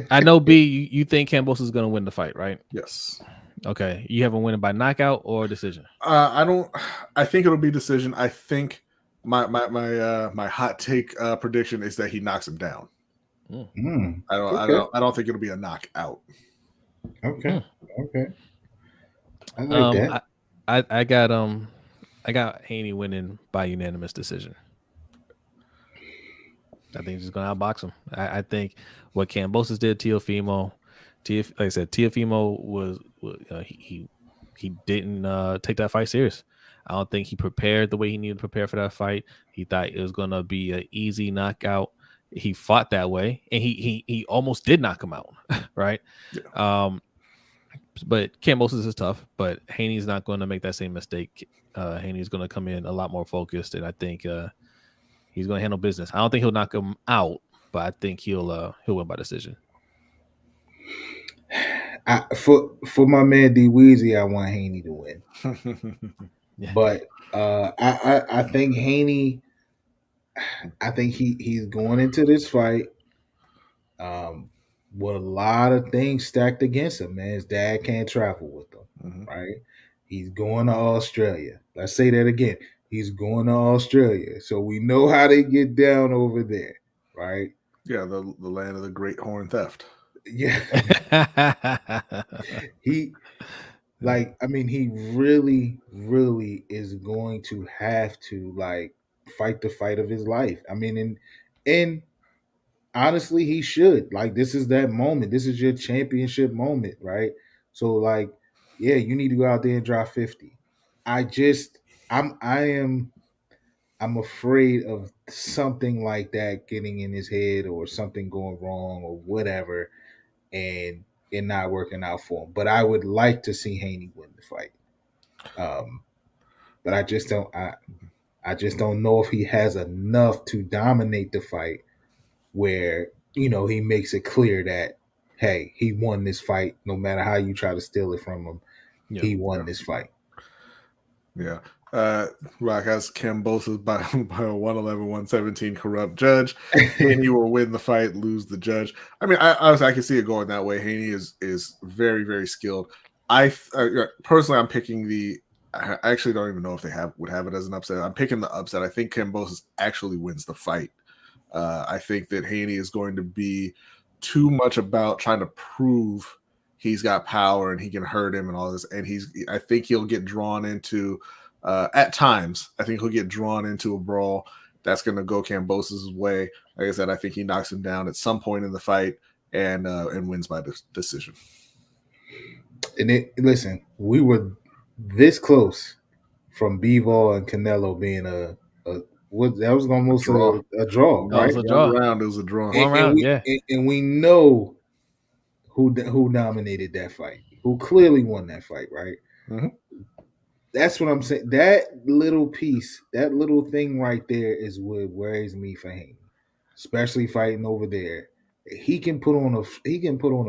I know B, you think Kambosos is going to win the fight, right? Yes. Okay. You have him winning by knockout or decision? I think it'll be decision. I think my hot take prediction is that he knocks him down. Mm. I don't think it'll be a knockout. Okay. Okay. I like that. I got Haney winning by unanimous decision. I think he's just going to outbox him. I think what Kambosos did, Teofimo, like I said, Teofimo was he didn't take that fight serious. I don't think he prepared the way he needed to prepare for that fight. He thought it was going to be an easy knockout. He fought that way, and he almost did knock him out, right? Yeah. But Kambosos is tough, but Haney's not going to make that same mistake. Haney's going to come in a lot more focused, and I think he's going to handle business. I don't think he'll knock him out, but I think he'll win by decision. For my man D Weezy, I want Haney to win. Yeah. But I think Haney. I think he's going into this fight with a lot of things stacked against him. Man, his dad can't travel with him, right? He's going to Australia. Let's say that again. He's going to Australia, so we know how they get down over there, right? Yeah, the land of the great horn theft. Yeah, he really, really is going to have to fight the fight of his life. I mean, and honestly, he should. This is that moment. This is your championship moment, right? So, yeah, you need to go out there and drop 50. I'm afraid of something like that getting in his head or something going wrong or whatever, and it not working out for him. But I would like to see Haney win the fight. But I just don't. I just don't know if he has enough to dominate the fight where he makes it clear that, hey, he won this fight no matter how you try to steal it from him. He won this fight. Yeah. Rock has Kambosos by a 111-117 corrupt judge. Haney will win the fight, lose the judge. I mean, I can see it going that way. Haney is very, very skilled. Personally, I'm picking the. I actually don't even know if they would have it as an upset. I'm picking the upset. I think Kambosos actually wins the fight. I think that Haney is going to be too much about trying to prove he's got power and he can hurt him and all this. And I think he'll get drawn into, at times, I think he'll get drawn into a brawl that's going to go Kambosos' way. Like I said, I think he knocks him down at some point in the fight and wins by decision. And listen, we were this close from Bivol and Canelo being a that was almost a draw, right? It was a draw. Round, it was a draw. One round, yeah. And we know who dominated that fight, who clearly won that fight, right? Mm-hmm. That's what I'm saying. That little piece, that little thing right there is what worries me for him, especially fighting over there. He can put on a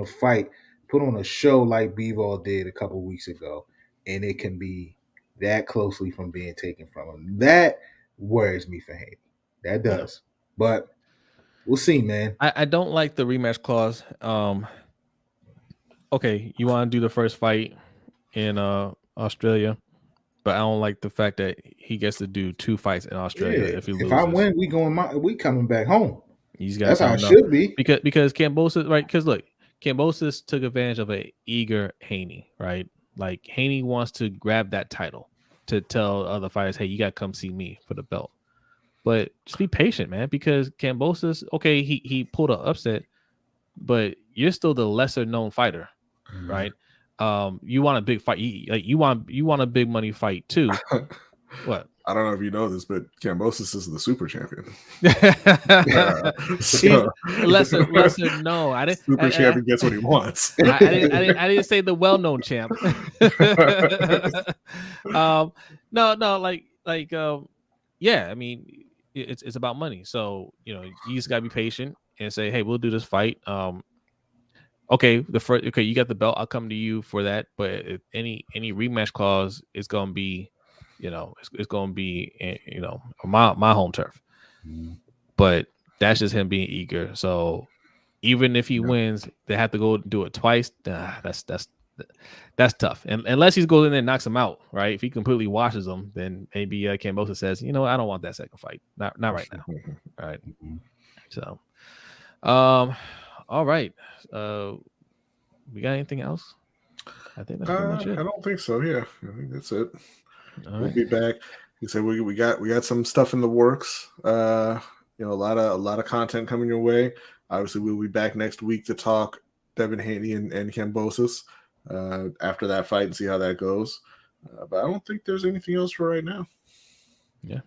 fight, put on a show like Bivol did a couple weeks ago, and it can be that closely from being taken from him. That worries me for him. That does. Yeah. But we'll see, man. I don't like the rematch clause. Okay, you want to do the first fight in Australia, but I don't like the fact that he gets to do 2 fights in Australia if he loses. If I win, we coming back home. That's how it should be. Because Kambosos, right? Because look, Kambosos took advantage of an eager Haney, right? Like Haney wants to grab that title to tell other fighters, hey, you got to come see me for the belt. But just be patient, man, because Kambosos, okay, he pulled an upset, but you're still the lesser known fighter, right? You want a big fight, you want a big money fight too. What? I don't know if you know this, but Kambosos is the super champion. Lesser no. I didn't. Super champion gets what he wants. I didn't say the well-known champ. Yeah. I mean, it's about money. So you just gotta be patient and say, hey, we'll do this fight. Okay, you got the belt. I'll come to you for that. But if any rematch clause is gonna be. It's going to be, my home turf. But that's just him being eager. So even if he wins, they have to go do it twice. That's tough. And unless he goes in there and knocks him out, right? If he completely washes him, then maybe Kambosos says, I don't want that second fight. Not right now. All right. So, all right. We got anything else? I think that's pretty much it. I don't think so. Yeah, I think that's it. We'll be back. You said we got some stuff in the works. A lot of content coming your way. Obviously, we'll be back next week to talk Devin Haney and Kambosos after that fight and see how that goes. But I don't think there's anything else for right now. Yeah.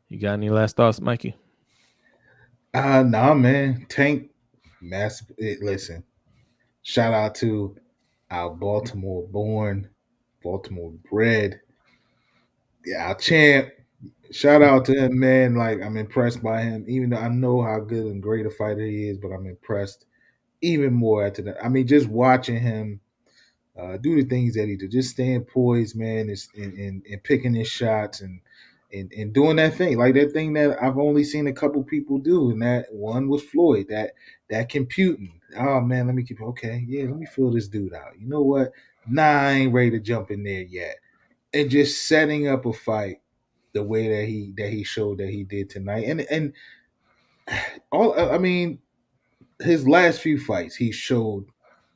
You got any last thoughts, Mikey? Nah, man. Tank, massive. Listen, shout out to our Baltimore-born, Baltimore-bred. Yeah, our champ. Shout out to him, man. Like, I'm impressed by him, even though I know how good and great a fighter he is, but I'm impressed even more after that. I mean, just watching him do the things that he did, just staying poised, man, and picking his shots and doing that thing, like that thing that I've only seen a couple people do, and that one was Floyd, that computing. Oh, man, let me feel this dude out. You know what? Nah, I ain't ready to jump in there yet. And just setting up a fight the way that he showed that he did tonight, and his last few fights he showed,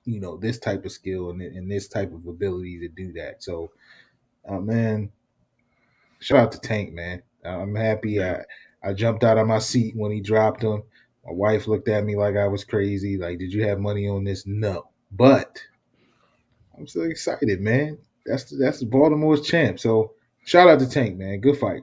this type of skill and this type of ability to do that. So, man, shout out to Tank, man. I'm happy. Yeah. I jumped out of my seat when he dropped him. My wife looked at me like I was crazy. Like, did you have money on this? No, but I'm so excited, man. That's Baltimore's champ. So shout out to Tank, man. Good fight.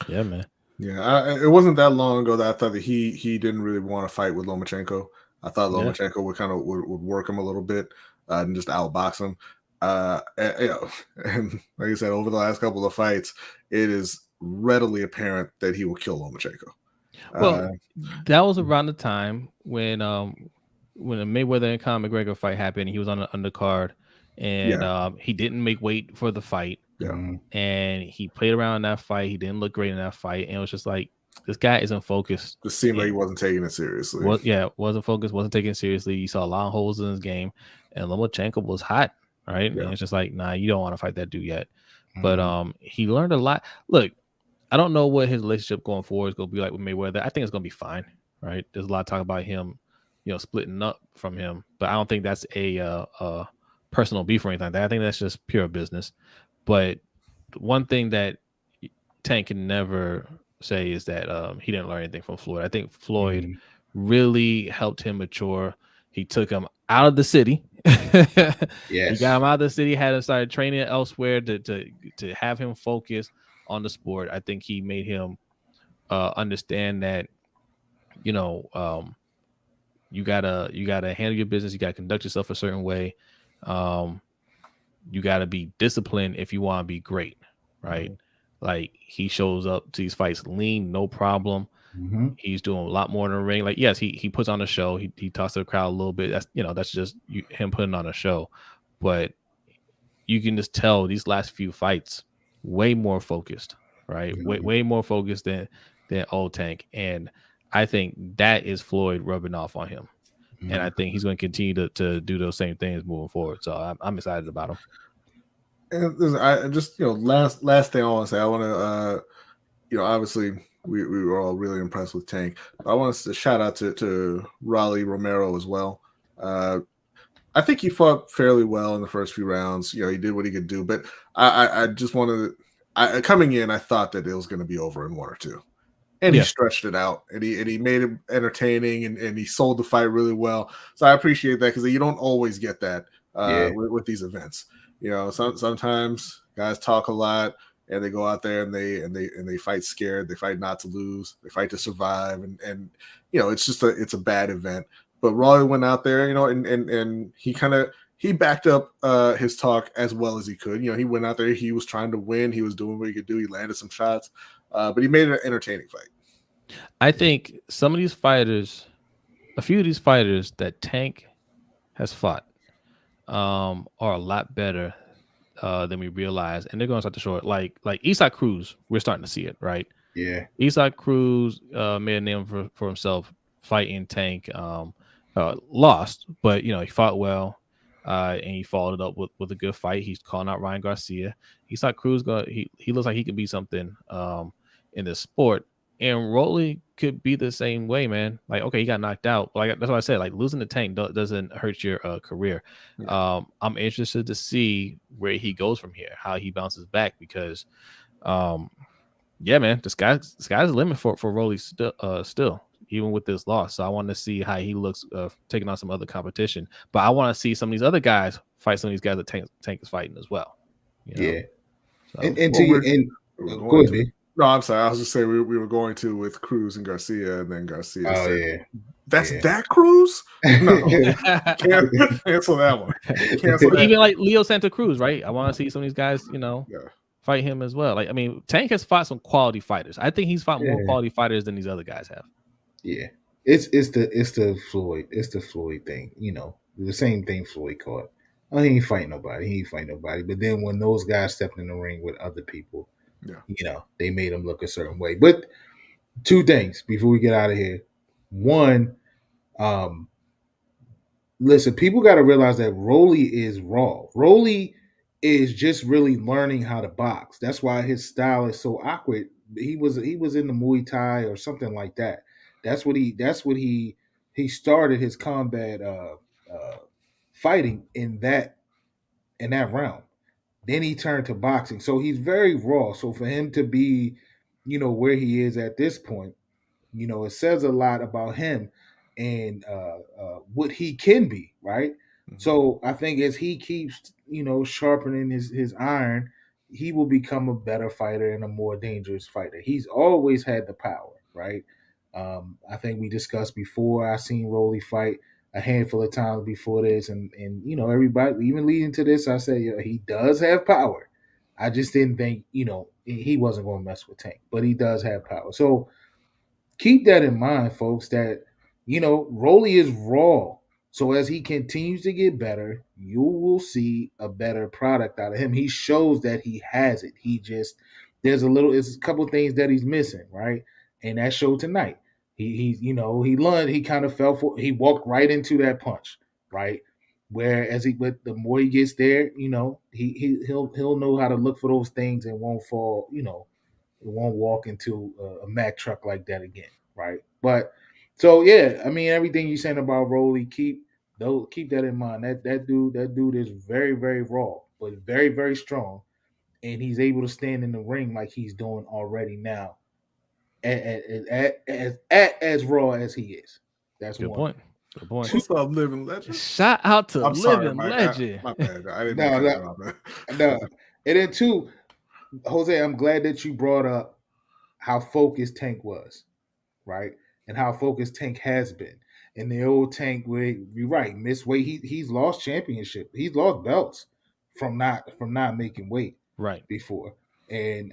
Yeah, man. Yeah, it wasn't that long ago that I thought that he didn't really want to fight with Lomachenko. I thought Lomachenko would work him a little bit and just outbox him. And like I said, over the last couple of fights, it is readily apparent that he will kill Lomachenko. Well, that was around the time when the Mayweather and Conor McGregor fight happened. He was on the undercard. And he didn't make weight for the fight. Yeah. and he played around in that fight. He didn't look great in that fight, and it was just like this guy isn't focused. Just seemed like he wasn't taking it seriously. Wasn't focused, wasn't taking it seriously. You saw a lot of holes in his game, and Lomachenko was hot, right? Yeah. And it's just like, nah, you don't want to fight that dude yet. But he learned a lot. Look, I don't know what his relationship going forward is going to be like with Mayweather. I think it's going to be fine, right? There's a lot of talk about him, splitting up from him, but I don't think that's a personal beef or anything like that. I think that's just pure business. But one thing that Tank can never say is that he didn't learn anything from Floyd. I think Floyd really helped him mature. He took him out of the city. He got him out of the city, had him started training elsewhere to have him focus on the sport. I think he made him understand that, you gotta handle your business. You gotta conduct yourself a certain way. You gotta be disciplined if you want to be great, right? Like he shows up to these fights lean, no problem. He's doing a lot more in the ring. Like, yes, he puts on a show. He talks to the crowd a little bit. That's just him putting on a show. But you can just tell these last few fights way more focused, right? Way more focused than old Tank. And I think that is Floyd rubbing off on him. And I think he's going to continue to do those same things moving forward. So I'm excited about him. And I just last thing I want to say, I want to obviously we were all really impressed with Tank, but I want to shout out to Rolly Romero as well. I think he fought fairly well in the first few rounds. He did what he could do, but I just wanted coming in, I thought that it was going to be over in 1 or 2. And he stretched it out, and he made it entertaining, and he sold the fight really well. So I appreciate that, because you don't always get that with these events. Sometimes guys talk a lot, and they go out there and they fight scared. They fight not to lose. They fight to survive, and it's a bad event. But Rolly went out there, and he backed up his talk as well as he could. He went out there. He was trying to win. He was doing what he could do. He landed some shots, but he made it an entertaining fight. I think some of these fighters, a few of these fighters that Tank has fought, are a lot better than we realize, and they're going to start to show it. Like Isaac Cruz, we're starting to see it, right? Yeah. Isaac Cruz made a name for himself fighting Tank. Lost, but he fought well, and he followed it up with a good fight. He's calling out Ryan Garcia. Isaac Cruz, he looks like he could be something in this sport. And Rolly could be the same way, man. Like, okay, he got knocked out. Like, that's what I said. Like, losing the Tank doesn't hurt your career. Yeah. I'm interested to see where he goes from here, how he bounces back, because, yeah, man, the sky's the limit for Rolly still, even with this loss. So I want to see how he looks taking on some other competition. But I want to see some of these other guys fight some of these guys that Tank is fighting as well. Yeah. So, go ahead, B. No, I'm sorry. I was just saying we were going to with Cruz and Garcia, and then Garcia said, "That's that Cruz." No, cancel that one. Cancel that. Even like Leo Santa Cruz, right? I want to see some of these guys, fight him as well. Like, I mean, Tank has fought some quality fighters. I think he's fought more quality fighters than these other guys have. Yeah, it's the Floyd thing. The same thing Floyd caught. He ain't fighting nobody. But then when those guys stepped in the ring with other people, they made him look a certain way. But 2 things before we get out of here. One, listen, people got to realize that Rolly is raw. Rolly is just really learning how to box. That's why his style is so awkward. He was in the Muay Thai or something like that. That's what he started his combat fighting in that realm. Then he turned to boxing. So he's very raw. So for him to be, where he is at this point, it says a lot about him and what he can be, right? Mm-hmm. So I think as he keeps, sharpening his iron, he will become a better fighter and a more dangerous fighter. He's always had the power, right? I think we discussed before. I seen Rolly fight a handful of times before this, and everybody, even leading to this, I said, he does have power. I just didn't think, he wasn't going to mess with Tank, but he does have power. So keep that in mind, folks, that, Rolly is raw. So as he continues to get better, you will see a better product out of him. He shows that he has it. It's a couple of things that he's missing, right? And that showed tonight. He learned, he kind of he walked right into that punch, right? But the more he gets there, he'll know how to look for those things and won't fall, it won't walk into a Mack truck like that again, right? But so yeah, I mean everything you're saying about Rolly, keep that in mind. That dude is very very raw, but very very strong, and he's able to stand in the ring like he's doing already now, as raw as he is. That's Good one point. thing. Good point. What's up, living legend? Shout out to I'm sorry, Living Mike. Legend. My bad. I didn't mean to cut you off, man. No, and then two, Jose, I'm glad that you brought up how focused Tank was, right? And how focused Tank has been. And the old Tank, where you're right, missed weight. He's lost championship. He's lost belts from not making weight Right. before. And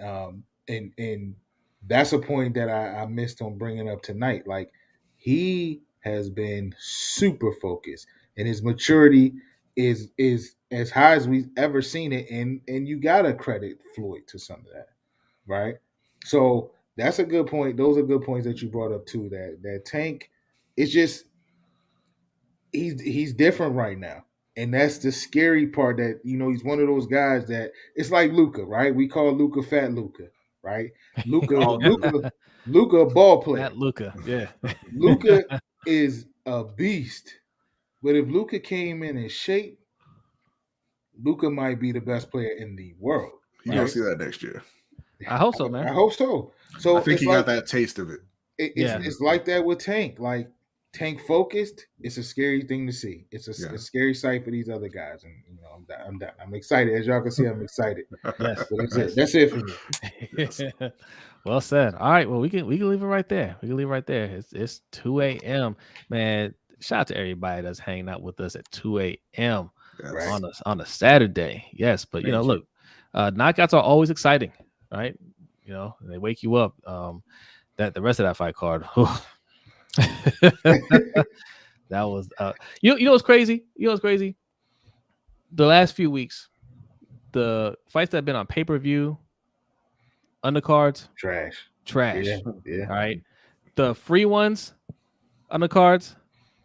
that's a point that I missed on bringing up tonight. Like he has been super focused, and his maturity is as high as we've ever seen it. And you gotta credit Floyd to some of that, right? So that's a good point. Those are good points that you brought up too. That Tank, it's just he's different right now, and that's the scary part. That he's one of those guys that it's like Luca, right? We call Luca Fat Luca, right? Luca, All do. Luca, a ball player. Not Luca. Yeah. Luca is a beast, but if Luca came in shape, Luca might be the best player in the world. You're gonna see that next year. I hope so, man. I hope so. So I think it's he like got that taste of it. it's like that with Tank. Like Tank focused, it's a scary thing to see. It's a scary sight for these other guys, and I'm done. I'm excited. As y'all can see, I'm excited. Yes. So that's it for me. Yes. Well said. All right. Well, we can leave it right there. We can leave it right there. It's 2 a.m. Man, shout out to everybody that's hanging out with us at 2 a.m. Yes. on a Saturday. Yes, but look, knockouts are always exciting, right? They wake you up. That the rest of that fight card. That was you know what's crazy? The last few weeks, the fights that have been on pay-per-view, undercards, Trash. Yeah. Yeah. All right. The free ones, undercards.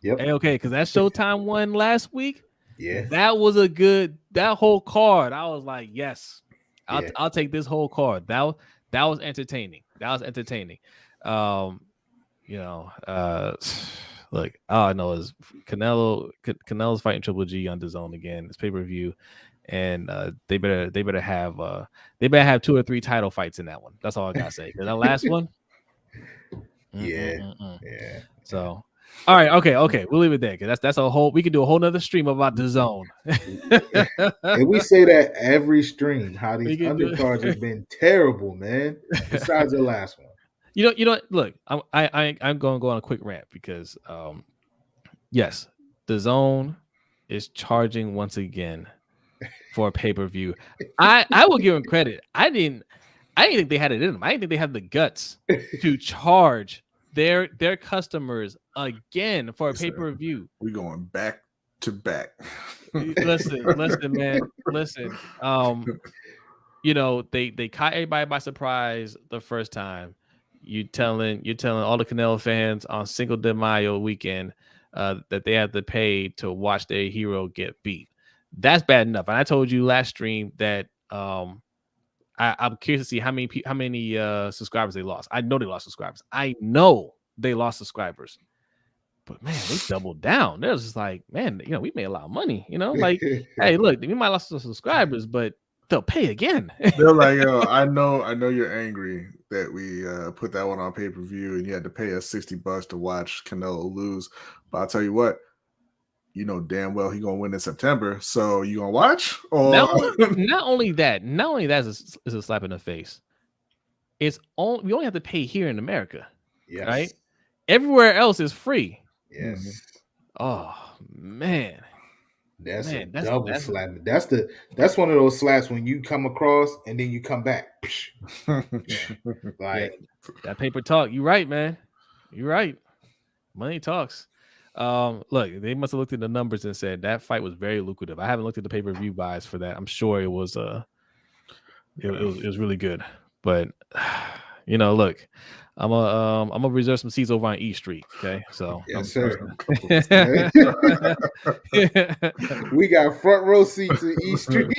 Yep. Okay, because that Showtime one last week, Yeah. that was that whole card. I was like, yes, I'll take this whole card. That was entertaining. Look, all I know is Canelo's fighting Triple G on DAZN again. It's pay-per-view, and they better have 2 or 3 title fights in that one. That's all I gotta say. That last one, Yeah. So, all right, okay, we'll leave it there because that's a whole. We could do a whole nother stream about DAZN. And we say that every stream. How these undercards have it. been terrible, man. Besides the last one. You know. Look, I'm going to go on a quick rant because, yes, DAZN is charging once again for a pay-per-view. I will give them credit. I didn't think they had it in them. I didn't think they had the guts to charge their customers again for a pay-per-view. We're going back to back. Listen, man. Listen. They caught everybody by surprise the first time. You're telling all the Canelo fans on Cinco de Mayo weekend that they have to pay to watch their hero get beat. That's bad enough. And I told you last stream that I'm curious to see how many subscribers they lost. I know they lost subscribers. But man, they doubled down. They're just like, man, we made a lot of money. Like, hey, look, we might lost some subscribers, but they'll pay again. They're like, yo, I know you're angry that we put that one on pay-per-view and you had to pay us $60 to watch Canelo lose. But I'll tell you what, damn well he gonna win in September. So you gonna watch? Or not only that is a slap in the face. We only have to pay here in America. Yes. Right? Everywhere else is free. Yes. Oh man. That's a double slap. That's one of those slaps when you come across and then you come back. Like that paper talk. You're right, man. You're right. Money talks. Look, they must have looked at the numbers and said that fight was very lucrative. I haven't looked at the pay-per-view buys for that. I'm sure it was it was really good. But look, I'm gonna reserve some seats over on E Street. Okay, so Yes, sir. We got front row seats in E Street.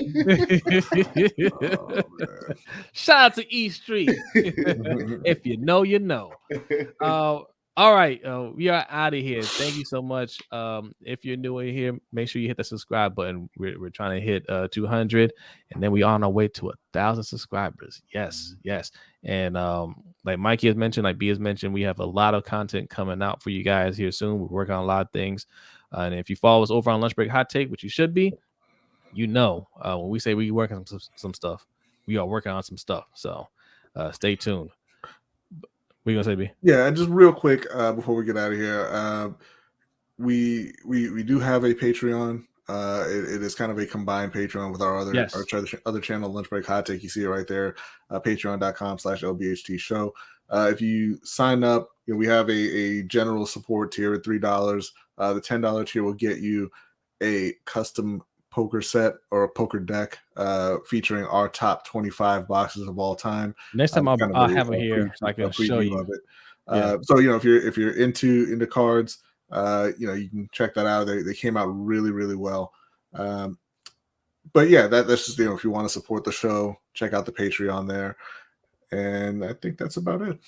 Shout out to E Street. If you know, you know. All right, we are out of here. Thank you so much. If you're new in here, make sure you hit the subscribe button. We're trying to hit 200, and then we are on our way to 1,000 subscribers. Yes. And like Mikey has mentioned, like B has mentioned, we have a lot of content coming out for you guys here soon. We're working on a lot of things, and if you follow us over on Lunch Break Hot Take, which you should be, when we say we working on some stuff, we are working on some stuff. So stay tuned. What are you gonna say, B? Yeah, and just real quick before we get out of here, we do have a Patreon. It is kind of a combined Patreon with our other channel, Lunch Break Hot Take. You see it right there, patreon.com/LBHT show. If you sign up, we have a general support tier at $3. The $10 tier will get you a custom poker set or a poker deck featuring our top 25 boxes of all time. Next time I'll have it here so I can show you of it. So if you're into cards, you can check that out. They came out really, really well. But yeah, that's just if you want to support the show, check out the Patreon there. And I think that's about it.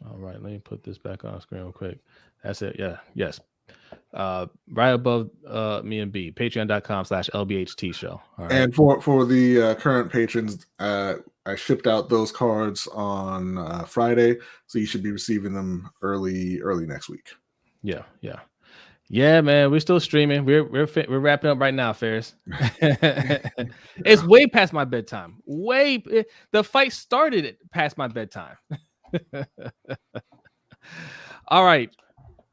All right, let me put this back on screen real quick. That's it. Yeah, yes. Right above me and B, patreon.com/LBHT show. All right. And for the current patrons, I shipped out those cards on Friday, so you should be receiving them early next week. Yeah, man, we're still streaming. We're wrapping up right now, Ferris. It's way past my bedtime. The fight started past my bedtime. All right,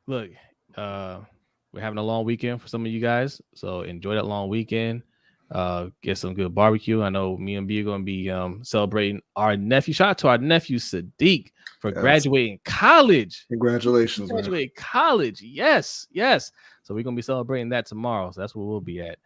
look, we're having a long weekend for some of you guys, so enjoy that long weekend. Get some good barbecue. I know me and B are going to be celebrating our nephew. Shout out to our nephew Sadiq for graduating college. Congratulations, graduating college. Yes. So we're going to be celebrating that tomorrow. So that's where we'll be at.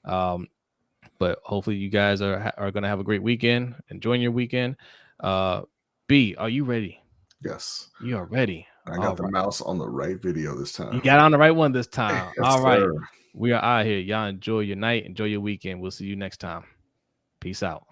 But hopefully you guys are going to have a great weekend. Enjoying your weekend. B, are you ready? Yes. You are ready. I got the mouse on the right video this time. You got on the right one this time. Yes, all right. Sir. We are out here. Y'all enjoy your night. Enjoy your weekend. We'll see you next time. Peace out.